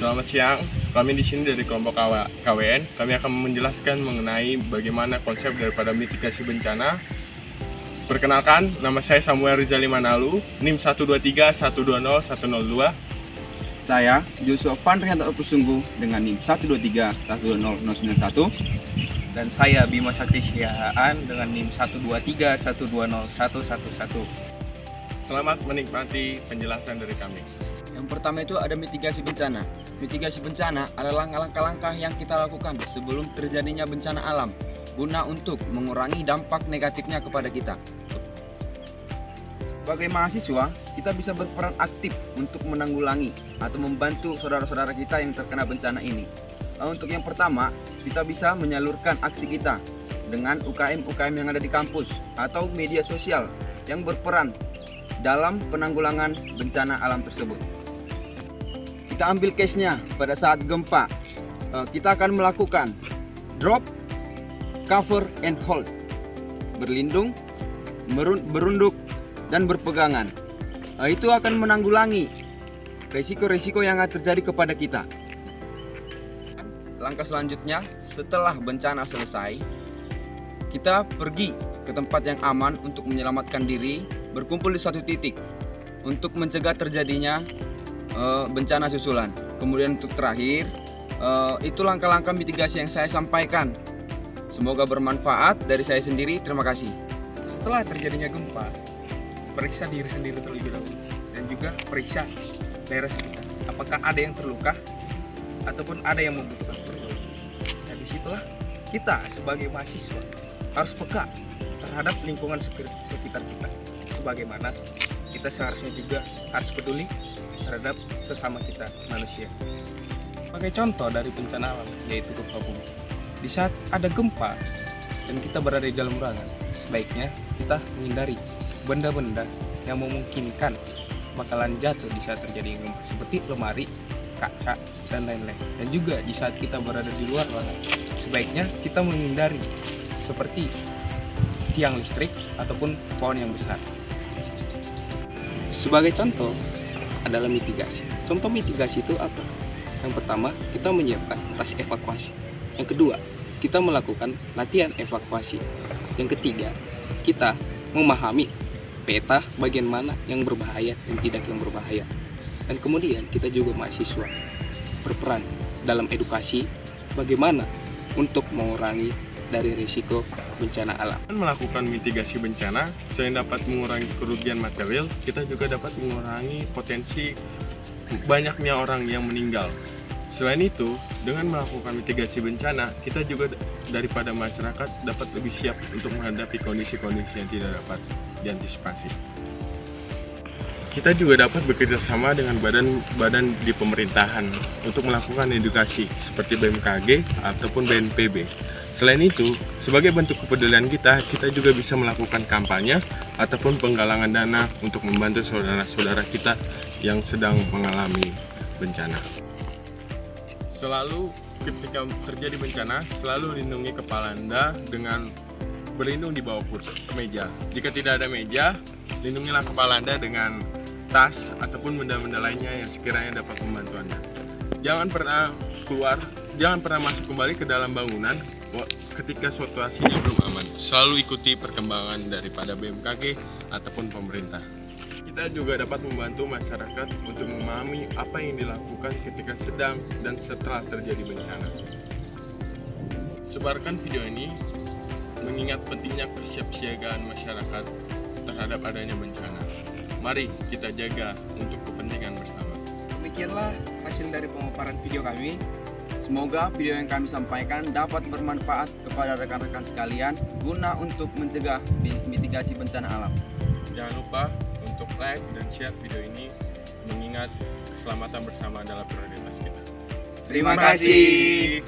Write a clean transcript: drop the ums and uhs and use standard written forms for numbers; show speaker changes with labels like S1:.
S1: Selamat siang, kami di sini dari kelompok KWN. Kami akan menjelaskan mengenai bagaimana konsep daripada mitigasi bencana. Perkenalkan, nama saya Samuel Rizali Manalu, NIM 123120102.
S2: Saya Joshua Vandrianto Pusunggu dengan NIM 123120091.
S3: Dan saya Bima Sakti Siahaan dengan NIM 123120111.
S1: Selamat menikmati penjelasan dari kami.
S2: Yang pertama itu ada mitigasi bencana. Mitigasi bencana adalah langkah-langkah yang kita lakukan sebelum terjadinya bencana alam guna untuk mengurangi dampak negatifnya kepada kita. Sebagai mahasiswa, kita bisa berperan aktif untuk menanggulangi atau membantu saudara-saudara kita yang terkena bencana ini. Untuk yang pertama, kita bisa menyalurkan aksi kita dengan UKM-UKM yang ada di kampus atau media sosial yang berperan dalam penanggulangan bencana alam tersebut. Kita ambil case-nya pada saat gempa. Kita akan melakukan drop, cover, and hold. Berlindung, berunduk, dan berpegangan. Itu akan menanggulangi risiko-risiko yang akan terjadi kepada kita. Langkah selanjutnya, setelah bencana selesai, kita pergi ke tempat yang aman untuk menyelamatkan diri, berkumpul di suatu titik untuk mencegah terjadinya bencana susulan. Kemudian untuk terakhir, itu langkah-langkah mitigasi yang saya sampaikan. Semoga bermanfaat dari saya sendiri. Terima kasih.
S3: Setelah terjadinya gempa, periksa diri sendiri terlebih dahulu dan juga periksa daerah sekitar. Apakah ada yang terluka ataupun ada yang membutuhkan pertolongan. Dan disitulah kita sebagai mahasiswa harus peka terhadap lingkungan sekitar kita. Sebagaimana kita seharusnya juga harus peduli terhadap sesama kita manusia. Sebagai contoh dari bencana alam, yaitu gempa bumi. Di saat ada gempa dan kita berada di dalam ruangan, sebaiknya kita menghindari benda-benda yang memungkinkan bakalan jatuh di saat terjadi gempa, seperti lemari, kaca, dan lain-lain. Dan juga di saat kita berada di luar ruangan, sebaiknya kita menghindari seperti tiang listrik ataupun pohon yang besar.
S4: Sebagai contoh adalah mitigasi. Contoh mitigasi itu apa? Yang pertama, kita menyiapkan tas evakuasi. Yang kedua, kita melakukan latihan evakuasi. Yang ketiga, kita memahami peta bagian mana yang berbahaya dan tidak yang berbahaya. Dan kemudian kita juga mahasiswa berperan dalam edukasi bagaimana untuk mengurangi dari risiko bencana alam.
S1: Melakukan mitigasi bencana, selain dapat mengurangi kerugian material, kita juga dapat mengurangi potensi banyaknya orang yang meninggal. Selain itu, dengan melakukan mitigasi bencana, kita juga daripada masyarakat dapat lebih siap untuk menghadapi kondisi-kondisi yang tidak dapat diantisipasi. Kita juga dapat bekerja sama dengan badan-badan di pemerintahan untuk melakukan edukasi seperti BMKG ataupun BNPB. Selain itu, sebagai bentuk kepedulian kita juga bisa melakukan kampanye ataupun penggalangan dana untuk membantu saudara-saudara kita yang sedang mengalami bencana. Selalu ketika terjadi bencana, selalu lindungi kepala Anda dengan berlindung di bawah meja. Jika tidak ada meja, lindungilah kepala Anda dengan tas ataupun benda-benda lainnya yang sekiranya dapat membantu Anda. Jangan pernah keluar, jangan pernah masuk kembali ke dalam bangunan ketika situasinya belum aman. Selalu ikuti perkembangan daripada BMKG ataupun pemerintah. Kita juga dapat membantu masyarakat untuk memahami apa yang dilakukan ketika sedang dan setelah terjadi bencana. Sebarkan video ini mengingat pentingnya kesiapsiagaan masyarakat terhadap adanya bencana. Mari kita jaga untuk kepentingan bersama.
S2: Demikianlah hasil dari pemaparan video kami. Semoga video yang kami sampaikan dapat bermanfaat kepada rekan-rekan sekalian guna untuk mencegah mitigasi bencana alam.
S1: Jangan lupa untuk like dan share video ini mengingat keselamatan bersama adalah prioritas kita.
S2: Terima kasih.